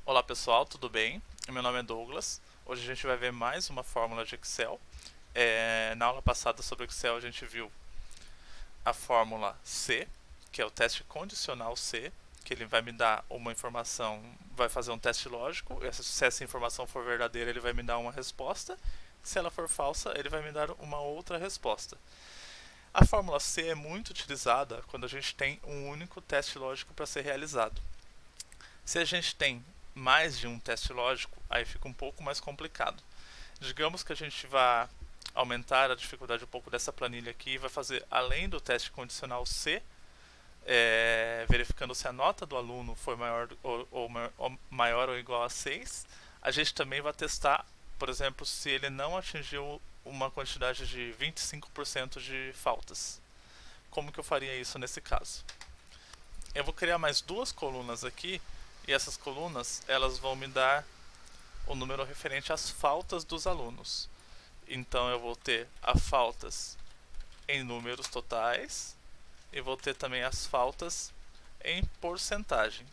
Olá pessoal, tudo bem? Meu nome é Douglas. Hoje a gente vai ver mais uma fórmula de Excel. Na aula passada sobre Excel a gente viu a fórmula C, que é o teste condicional C, que ele vai me dar uma informação, vai fazer um teste lógico. Se essa informação for verdadeira, ele vai me dar uma resposta. Se ela for falsa, ele vai me dar uma outra resposta. A fórmula C é muito utilizada quando a gente tem um único teste lógico para ser realizado. Se a gente tem mais de um teste lógico, aí fica um pouco mais complicado. Digamos que a gente vai aumentar a dificuldade um pouco dessa planilha aqui e vai fazer além do teste condicional C, verificando se a nota do aluno foi maior ou igual a 6. A gente também vai testar, por exemplo, se ele não atingiu uma quantidade de 25% de faltas. Como que eu faria isso nesse caso? Eu vou criar mais duas colunas aqui e essas colunas elas vão me dar o número referente às faltas dos alunos. Então eu vou ter as faltas em números totais e vou ter também as faltas em porcentagem.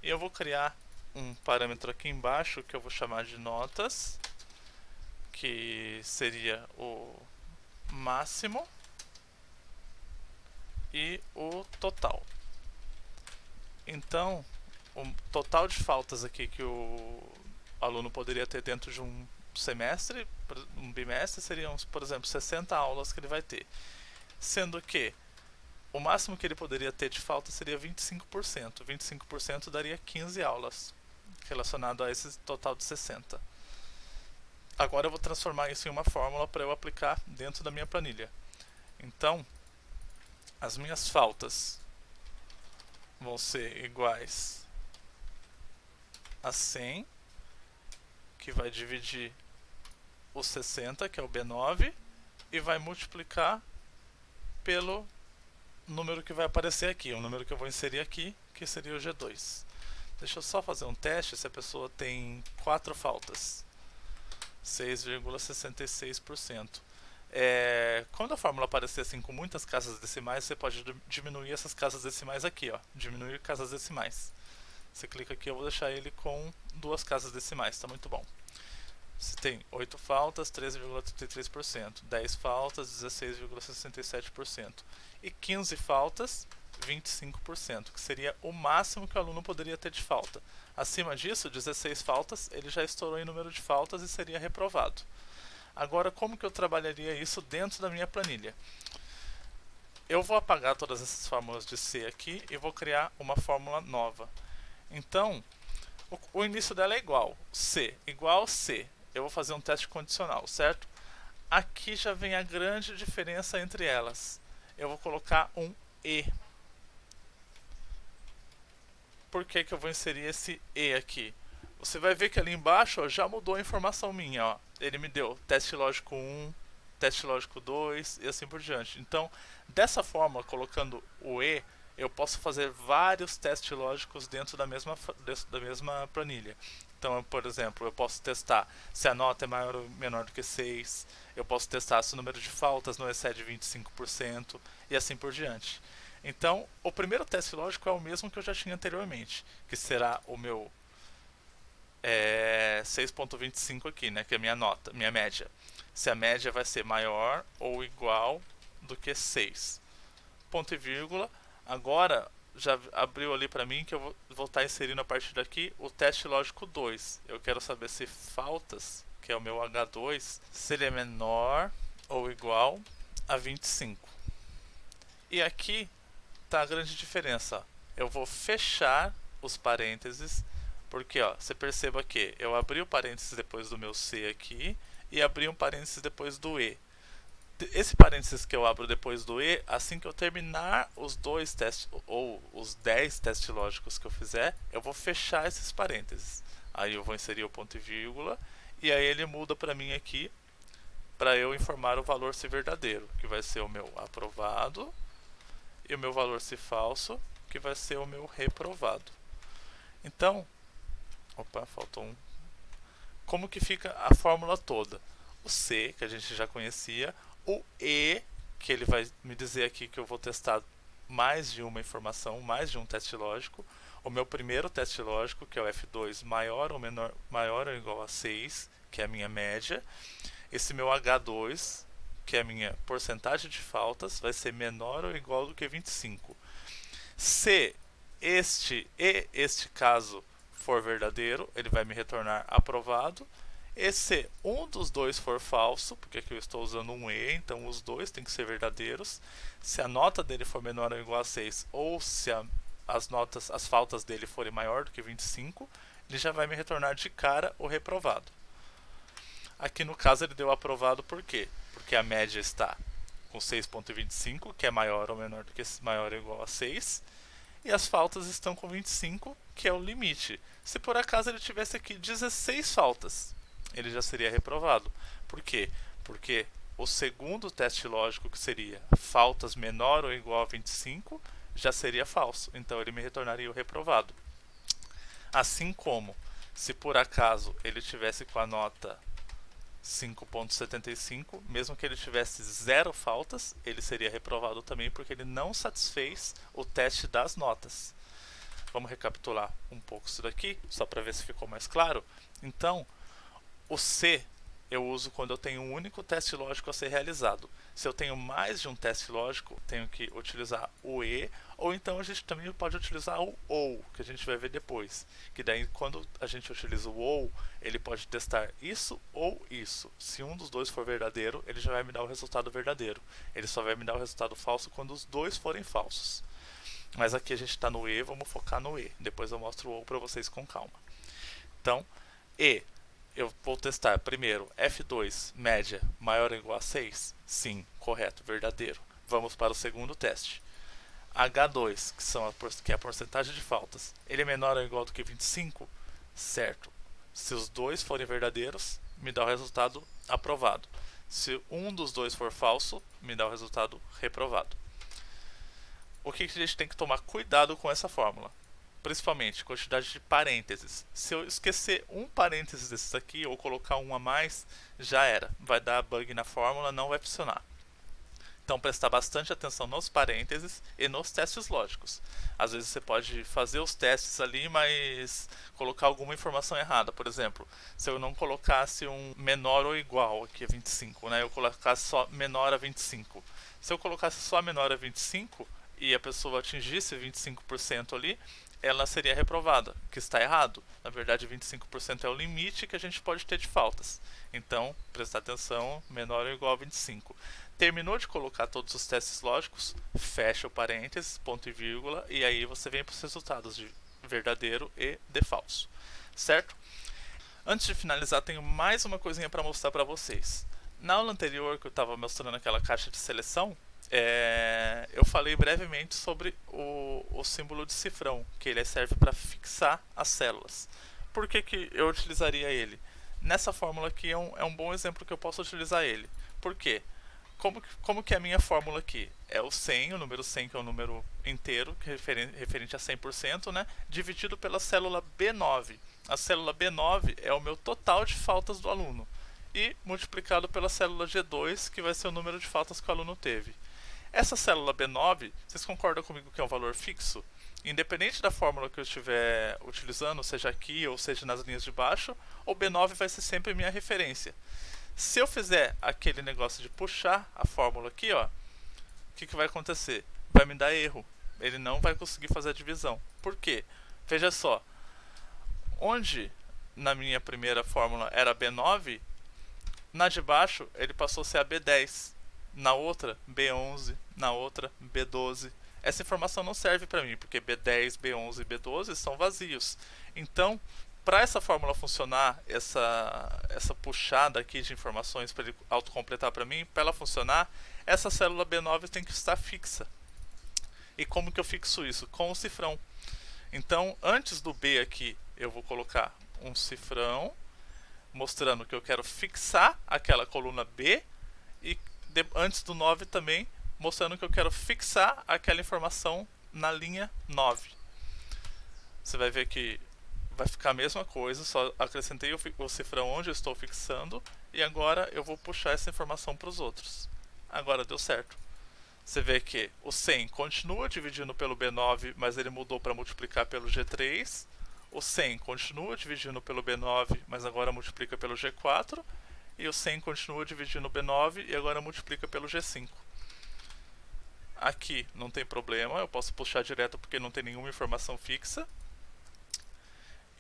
E eu vou criar um parâmetro aqui embaixo que eu vou chamar de notas, que seria o máximo e o total. Então, o total de faltas aqui que o aluno poderia ter dentro de um semestre, um bimestre, seriam, por exemplo, 60 aulas que ele vai ter. Sendo que o máximo que ele poderia ter de falta seria 25%. 25% daria 15 aulas, relacionado a esse total de 60. Agora eu vou transformar isso em uma fórmula para eu aplicar dentro da minha planilha. Então, as minhas faltas vão ser iguais a 100, que vai dividir o 60, que é o B9, e vai multiplicar pelo número que vai aparecer aqui, o número que eu vou inserir aqui, que seria o G2. Deixa eu só fazer um teste se a pessoa tem 4 faltas. 6,66%. Quando a fórmula aparecer assim com muitas casas decimais, você pode diminuir essas casas decimais aqui, ó. Diminuir casas decimais. Você clica aqui, eu vou deixar ele com 2 casas decimais, tá muito bom. Você tem 8 faltas, 13,33%, 10 faltas, 16,67% e 15 faltas, 25%, que seria o máximo que o aluno poderia ter de falta. Acima disso, 16 faltas, ele já estourou em número de faltas e seria reprovado. Agora, como que eu trabalharia isso dentro da minha planilha? Eu vou apagar todas essas fórmulas de C aqui e vou criar uma fórmula nova. Então, o início dela é igual, C, igual C. Eu vou fazer um teste condicional, certo? Aqui já vem a grande diferença entre elas. Eu vou colocar um E. Por que eu vou inserir esse E aqui? Você vai ver que ali embaixo ó, já mudou a informação minha. Ó. Ele me deu teste lógico 1, teste lógico 2 e assim por diante. Então, dessa forma, colocando o E, eu posso fazer vários testes lógicos dentro da mesma planilha. Então, por exemplo, eu posso testar se a nota é maior ou menor do que 6, eu posso testar se o número de faltas não excede 25% e assim por diante. Então, o primeiro teste lógico é o mesmo que eu já tinha anteriormente, que será o meu 6,25 aqui, né, que é a minha nota, minha média. Se a média vai ser maior ou igual do que 6. Ponto e vírgula. Agora já abriu ali para mim que eu vou estar inserindo a partir daqui o teste lógico 2. Eu quero saber se faltas, que é o meu H2, se ele é menor ou igual a 25. E aqui está a grande diferença. Eu vou fechar os parênteses, porque ó, você perceba que eu abri o parênteses depois do meu C aqui e abri um parênteses depois do E. Esse parênteses que eu abro depois do E, assim que eu terminar os 2 testes ou os 10 testes lógicos que eu fizer, eu vou fechar esses parênteses. Aí eu vou inserir o ponto e vírgula e aí ele muda para mim aqui para eu informar o valor se verdadeiro, que vai ser o meu aprovado, e o meu valor se falso, que vai ser o meu reprovado. Então, opa, faltou um. Como que fica a fórmula toda? O C, que a gente já conhecia, o E, que ele vai me dizer aqui que eu vou testar mais de uma informação, mais de um teste lógico, o meu primeiro teste lógico, que é o F2, maior ou igual a 6, que é a minha média. Esse meu H2, que é a minha porcentagem de faltas, vai ser menor ou igual do que 25. Se este caso for verdadeiro, ele vai me retornar aprovado. E se um dos dois for falso, porque aqui eu estou usando um E, então os dois têm que ser verdadeiros. Se a nota dele for menor ou igual a 6, ou se as faltas dele forem maior do que 25, ele já vai me retornar de cara o reprovado. Aqui no caso ele deu aprovado por quê? Porque a média está com 6,25, que é maior ou menor do que maior ou igual a 6, e as faltas estão com 25, que é o limite. Se por acaso ele tivesse aqui 16 faltas, ele já seria reprovado. Por quê? Porque o segundo teste lógico, que seria faltas menor ou igual a 25, já seria falso. Então ele me retornaria o reprovado. Assim como, se por acaso ele tivesse com a nota 5,75, mesmo que ele tivesse 0 faltas, ele seria reprovado também, porque ele não satisfez o teste das notas. Vamos recapitular um pouco isso daqui, só para ver se ficou mais claro. Então, o C eu uso quando eu tenho um único teste lógico a ser realizado. Se eu tenho mais de um teste lógico, tenho que utilizar o E, ou então a gente também pode utilizar o OU, que a gente vai ver depois. Que daí, quando a gente utiliza o OU, ele pode testar isso ou isso. Se um dos dois for verdadeiro, ele já vai me dar o resultado verdadeiro. Ele só vai me dar o resultado falso quando os dois forem falsos. Mas aqui a gente está no E, vamos focar no E. Depois eu mostro o OU para vocês com calma. Então, E. Eu vou testar primeiro F2, média, maior ou igual a 6? Sim, correto, verdadeiro. Vamos para o segundo teste. H2, que é a porcentagem de faltas, ele é menor ou igual do que 25? Certo. Se os dois forem verdadeiros, me dá o resultado aprovado. Se um dos dois for falso, me dá o resultado reprovado. O que a gente tem que tomar cuidado com essa fórmula? Principalmente quantidade de parênteses. Se eu esquecer um parênteses desses aqui ou colocar um a mais, já era. Vai dar bug na fórmula, não vai funcionar. Então prestar bastante atenção nos parênteses e nos testes lógicos. Às vezes você pode fazer os testes ali, mas colocar alguma informação errada. Por exemplo, se eu não colocasse um menor ou igual aqui a 25, né? Eu colocasse só menor a 25. Se eu colocasse só menor a 25 e a pessoa atingisse 25% ali, ela seria reprovada, que está errado. Na verdade, 25% é o limite que a gente pode ter de faltas. Então, prestar atenção, menor ou igual a 25. Terminou de colocar todos os testes lógicos, fecha o parênteses, ponto e vírgula, e aí você vem para os resultados de verdadeiro e de falso. Certo? Antes de finalizar, tenho mais uma coisinha para mostrar para vocês. Na aula anterior, que eu estava mostrando aquela caixa de seleção, eu falei brevemente sobre o símbolo de cifrão, que ele serve para fixar as células. Por que eu utilizaria ele? Nessa fórmula aqui é um bom exemplo que eu posso utilizar ele. Por quê? Como que é a minha fórmula aqui? É o 100, o número 100, que é um número inteiro, que é referente a 100%, né? Dividido pela célula B9. A célula B9 é o meu total de faltas do aluno. E multiplicado pela célula G2, que vai ser o número de faltas que o aluno teve. Essa célula B9, vocês concordam comigo que é um valor fixo? Independente da fórmula que eu estiver utilizando, seja aqui ou seja nas linhas de baixo, o B9 vai ser sempre minha referência. Se eu fizer aquele negócio de puxar a fórmula aqui, ó, o que vai acontecer? Vai me dar erro. Ele não vai conseguir fazer a divisão. Por quê? Veja só. Onde na minha primeira fórmula era B9, na de baixo ele passou a ser a B10. Na outra, B11, na outra, B12. Essa informação não serve para mim, porque B10, B11 e B12 são vazios. Então, para essa fórmula funcionar, essa puxada aqui de informações para ele autocompletar para mim, para ela funcionar, essa célula B9 tem que estar fixa. E como que eu fixo isso? Com o cifrão. Então, antes do B aqui, eu vou colocar um cifrão, mostrando que eu quero fixar aquela coluna B, e antes do 9 também, mostrando que eu quero fixar aquela informação na linha 9. Você vai ver que vai ficar a mesma coisa, só acrescentei o cifrão onde eu estou fixando, e agora eu vou puxar essa informação para os outros. Agora deu certo. Você vê que o 100 continua dividindo pelo B9, mas ele mudou para multiplicar pelo G3. O 100 continua dividindo pelo B9, mas agora multiplica pelo G4. E o 100 continua dividindo o B9 e agora multiplica pelo G5. Aqui não tem problema, eu posso puxar direto porque não tem nenhuma informação fixa.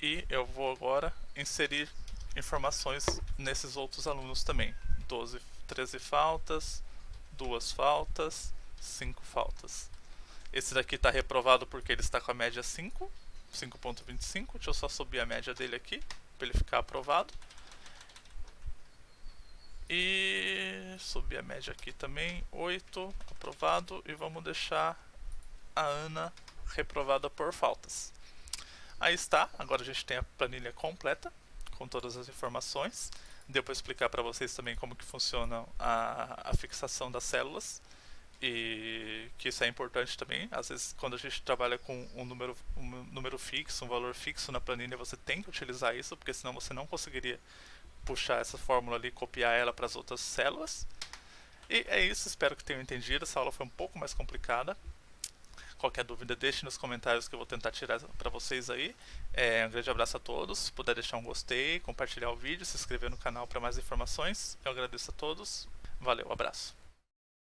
E eu vou agora inserir informações nesses outros alunos também. 13 faltas, 2 faltas, 5 faltas. Esse daqui está reprovado porque ele está com a média 5, 5.25. Deixa eu só subir a média dele aqui para ele ficar aprovado. E subir a média aqui também, 8, aprovado. E vamos deixar a Ana reprovada por faltas. Aí está, agora a gente tem a planilha completa, com todas as informações. Deu para explicar para vocês também como que funciona a fixação das células. E que isso é importante também. Às vezes, quando a gente trabalha com um número fixo, um valor fixo na planilha, você tem que utilizar isso, porque senão você não conseguiria puxar essa fórmula ali e copiar ela para as outras células. E é isso, espero que tenham entendido. Essa aula foi um pouco mais complicada. Qualquer dúvida, deixe nos comentários que eu vou tentar tirar para vocês aí. Um grande abraço a todos. Se puder deixar um gostei, compartilhar o vídeo, se inscrever no canal para mais informações, eu agradeço a todos. Valeu, abraço.